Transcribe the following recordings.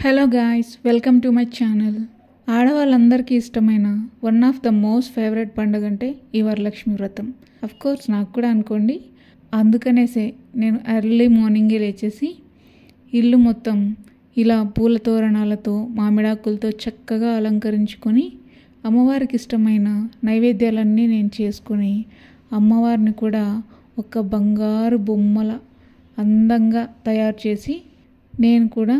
Hello guys, welcome to my channel. ఆడవాళ్ళందరికీ ఇష్టమైన one of the most favourite పండుగ అంటే ఈ వరలక్ష్మి వ్రతం. కోర్స్ నాకు కూడా అనుకోండి. అందుకనేసే నేను ఎర్లీ మార్నింగే లేచేసి ఇల్లు మొత్తం ఇలా పూల తోరణాలతో మామిడాకులతో చక్కగా అలంకరించుకొని అమ్మవారికి ఇష్టమైన నైవేద్యాలన్నీ నేను చేసుకొని అమ్మవారిని కూడా ఒక బంగారు బొమ్మల అందంగా తయారు చేసి నేను కూడా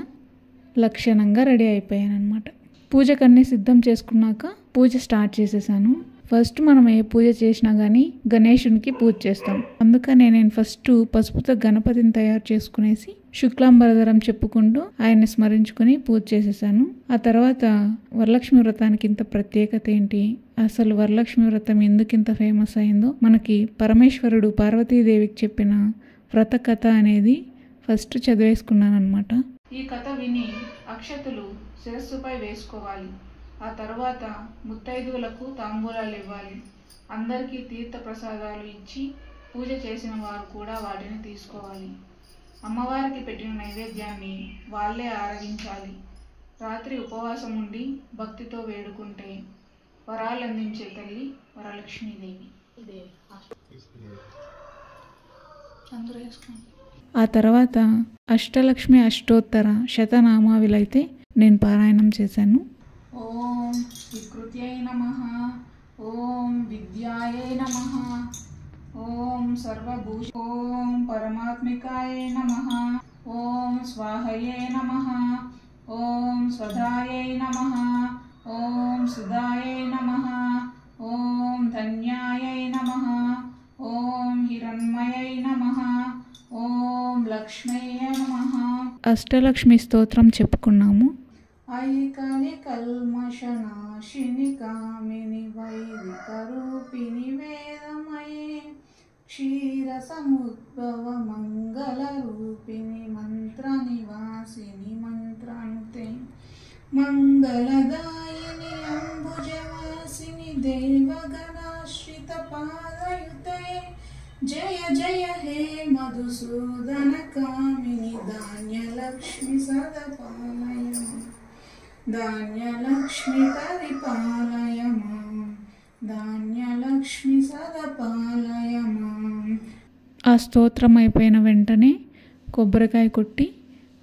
లక్షణంగా రెడీ అయిపోయాను అనమాట. పూజకన్నీ సిద్ధం చేసుకున్నాక పూజ స్టార్ట్ చేసేసాను. ఫస్ట్ మనం ఏ పూజ చేసినా కానీ గణేశునికి పూజ చేస్తాం. అందుకనే నేను ఫస్ట్ పసుపుతో గణపతిని తయారు చేసుకునేసి శుక్లాంబరధరం చెప్పుకుంటూ ఆయన్ని స్మరించుకొని పూజ చేసేసాను. ఆ తర్వాత వరలక్ష్మి వ్రతానికి ఇంత ప్రత్యేకత ఏంటి, అసలు వరలక్ష్మి వ్రతం ఎందుకు ఇంత ఫేమస్ అయిందో మనకి పరమేశ్వరుడు పార్వతీదేవికి చెప్పిన వ్రత కథ అనేది ఫస్ట్ చదివేసుకున్నాను అనమాట. ఈ కథ విని అక్షతులు శిరస్సుపై వేసుకోవాలి. ఆ తర్వాత ముత్తైదువులకు తాంబూలాలు ఇవ్వాలి. అందరికీ తీర్థ ప్రసాదాలు ఇచ్చి పూజ చేసిన వారు కూడా వాటిని తీసుకోవాలి. అమ్మవారికి పెట్టిన నైవేద్యాన్ని వాళ్ళే ఆరగించాలి. రాత్రి ఉపవాసం ఉండి భక్తితో వేడుకుంటే వరాలు అందించే తల్లి వరలక్ష్మీదేవి. అందరూ వేసుకోండి. ఆ తర్వాత అష్టలక్ష్మి అష్టోత్తర శతనామావిలైతే నేను పారాయణం చేశాను. ఓం వికృత్యై నమః, ఓం విద్యాయై నమః, ఓం సర్వభూష, ఓం పరమాత్మికాయై నమః, ఓం స్వాహయై నమః, ఓం స్వధాయై నమః, ఓం సుధాయై నమః, ఓం ధన్యాయై నమః, ఓం హిరణ్మయై నమః, ఓం లక్ష్మయ్య నమః. అష్టలక్ష్మి స్తోత్రం చెప్పుకున్నాము. ఐకలి కల్మషనాశిని కామిని వైదిక రూపిణి వేదమయే క్షీర సముద్భవ మంగళ రూపిణి మంత్ర నివాసిని మంత్రానుతే మంగళదాయిని అంబుజవాసిని దేవగణాశ్రిత పాదయుతే జయ జయ హే మధుసూదన కామిని ధాన్యలక్ష్మి సదపాలయ ధాన్యలక్ష్మి పరిపాలయ ధాన్యలక్ష్మి సదపాలయ. ఆ స్తోత్రం అయిపోయిన వెంటనే కొబ్బరికాయ కొట్టి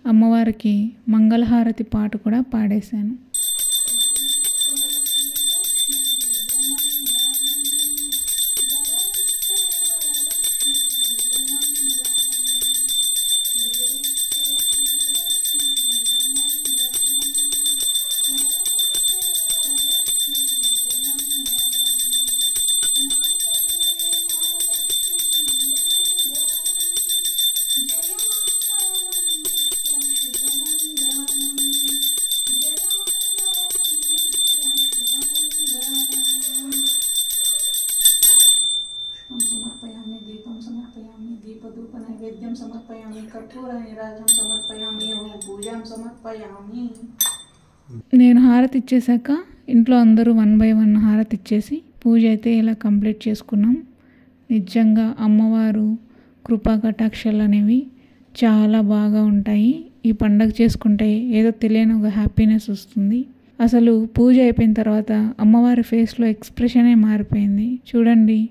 అమ్మవారికి మంగళహారతి పాట కూడా పాడేశాను. సమర్పయామి దీపం సమర్పయామి దీపధూప నైవేద్యం సమర్పయామి కర్పూర నీరాజనం సమర్పయామి ఓం పూజాం సమర్పయామి. నేను హారతి ఇచ్చేసాక ఇంట్లో అందరూ 1 by 1 హారతి ఇచ్చేసి పూజ అయితే ఇలా కంప్లీట్ చేసుకున్నాం. నిజంగా అమ్మవారు కృపా కటాక్షాలు అనేవి చాలా బాగా ఉంటాయి. ఈ పండగ చేసుకుంటే ఏదో తెలియని ఒక హ్యాపీనెస్ వస్తుంది. అసలు పూజ అయిపోయిన తర్వాత అమ్మవారి ఫేస్లో ఎక్స్ప్రెషనే మారిపోయింది. చూడండి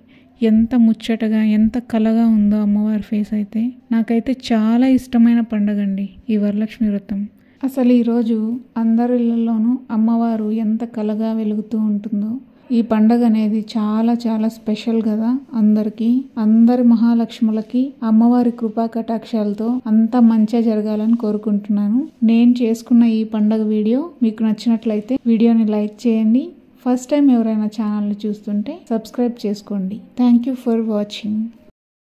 ఎంత ముచ్చటగా ఎంత కళగా ఉందో అమ్మవారి ఫేస్ అయితే. నాకైతే చాలా ఇష్టమైన పండుగ అండి ఈ వరలక్ష్మి వ్రతం. అసలు ఈరోజు అందరి ఇళ్ళల్లోనూ అమ్మవారు ఎంత కళగా వెలుగుతూ ఉంటుందో. ఈ పండుగ అనేది చాలా చాలా స్పెషల్ కదా అందరికీ. అందరి మహాలక్ష్ములకి అమ్మవారి కృపా కటాక్షాలతో అంతా మంచిగా జరగాలని కోరుకుంటున్నాను. నేను చేసుకున్న ఈ పండుగ వీడియో మీకు నచ్చినట్లయితే వీడియోని లైక్ చేయండి. ఫస్ట్ టైం ఎవరైనా ఛానల్ని చూస్తుంటే సబ్స్క్రైబ్ చేసుకోండి. Thank you for watching.